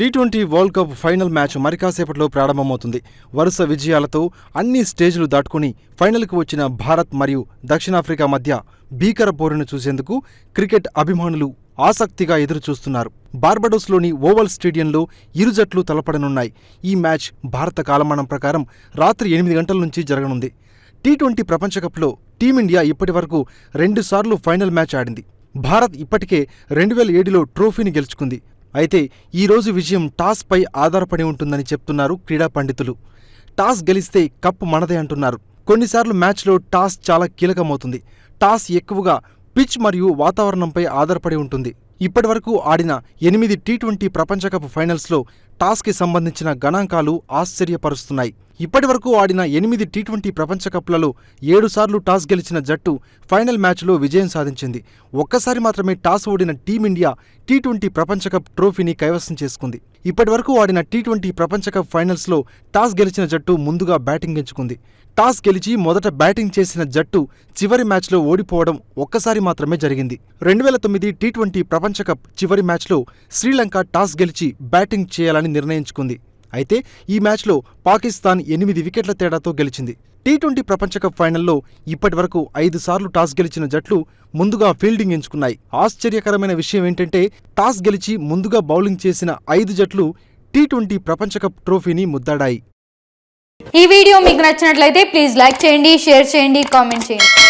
T20 world cup final match మరికాసేపట్లో ప్రారంభమవుతుంది. వరుస విజయాలతో అన్ని స్టేజ్లు దాటుకుని ఫైనల్కు వచ్చిన భారత్ మరియు దక్షిణాఫ్రికా మధ్య భీకర పోరును చూసేందుకు క్రికెట్ అభిమానులు ఆసక్తిగా ఎదురుచూస్తున్నారు. బార్బడోస్లోని ఓవల్ స్టేడియంలో ఇరు జట్లు తలపడనున్నాయి. ఈ మ్యాచ్ భారత కాలమానం ప్రకారం రాత్రి 8 గంటల నుంచి జరగనుంది. టీ20 ప్రపంచకప్లో టీమిండియా ఇప్పటివరకు 2 సార్లు ఫైనల్ మ్యాచ్ ఆడింది. భారత్ ఇప్పటికే 2007లో ట్రోఫీని గెలుచుకుంది. అయితే ఈ రోజు విజయం టాస్పై ఆధారపడి ఉంటుందని చెప్తున్నారు క్రీడా పండితులు. టాస్ గెలిస్తే కప్ మనదే అంటున్నారు. కొన్నిసార్లు మ్యాచ్లో టాస్ చాలా కీలకమవుతుంది. టాస్ ఎక్కువగా పిచ్ మరియు వాతావరణంపై ఆధారపడి ఉంటుంది. ఇప్పటివరకు ఆడిన 8 టీ20 ప్రపంచకప్ ఫైనల్స్లో టాస్కి సంబంధించిన గణాంకాలు ఆశ్చర్యపరుస్తున్నాయి. ఇప్పటివరకు ఆడిన 8 టీ20 ప్రపంచకప్లలో 7 సార్లు టాస్ గెలిచిన జట్టు ఫైనల్ మ్యాచ్లో విజయం సాధించింది. ఒక్కసారి మాత్రమే టాస్ ఓడిన టీమిండియా టీ20 ప్రపంచకప్ ట్రోఫీని కైవసం చేసుకుంది. ఇప్పటివరకు ఆడిన టీ20 ప్రపంచకప్ ఫైనల్స్లో టాస్ గెలిచిన జట్టు ముందుగా బ్యాటింగ్ ఎంచుకుంది. టాస్ గెలిచి మొదట బ్యాటింగ్ చేసిన జట్టు చివరి మ్యాచ్లో ఓడిపోవడం ఒక్కసారి మాత్రమే జరిగింది. 2009 టీ20 ప్రపంచకప్ చివరి మ్యాచ్లో శ్రీలంక టాస్ గెలిచి బ్యాటింగ్ చేయాలని నిర్ణయించుకుంది. అయితే ఈ మ్యాచ్లో పాకిస్తాన్ 8 వికెట్ల తేడాతో గెలిచింది. టీ20 ప్రపంచకప్ ఫైనల్లో ఇప్పటివరకు 5 సార్లు టాస్ గెలిచిన జట్లు ముందుగా ఫీల్డింగ్ ఎంచుకున్నాయి. ఆశ్చర్యకరమైన విషయం ఏంటంటే టాస్ గెలిచి ముందుగా బౌలింగ్ చేసిన 5 జట్లు టీ20 ప్రపంచకప్ ట్రోఫీని ముద్దాడాయి. ఈ వీడియో మీకు నచ్చినట్లయితే ప్లీజ్ లైక్ చేయండి, షేర్ చేయండి, కామెంట్ చేయండి.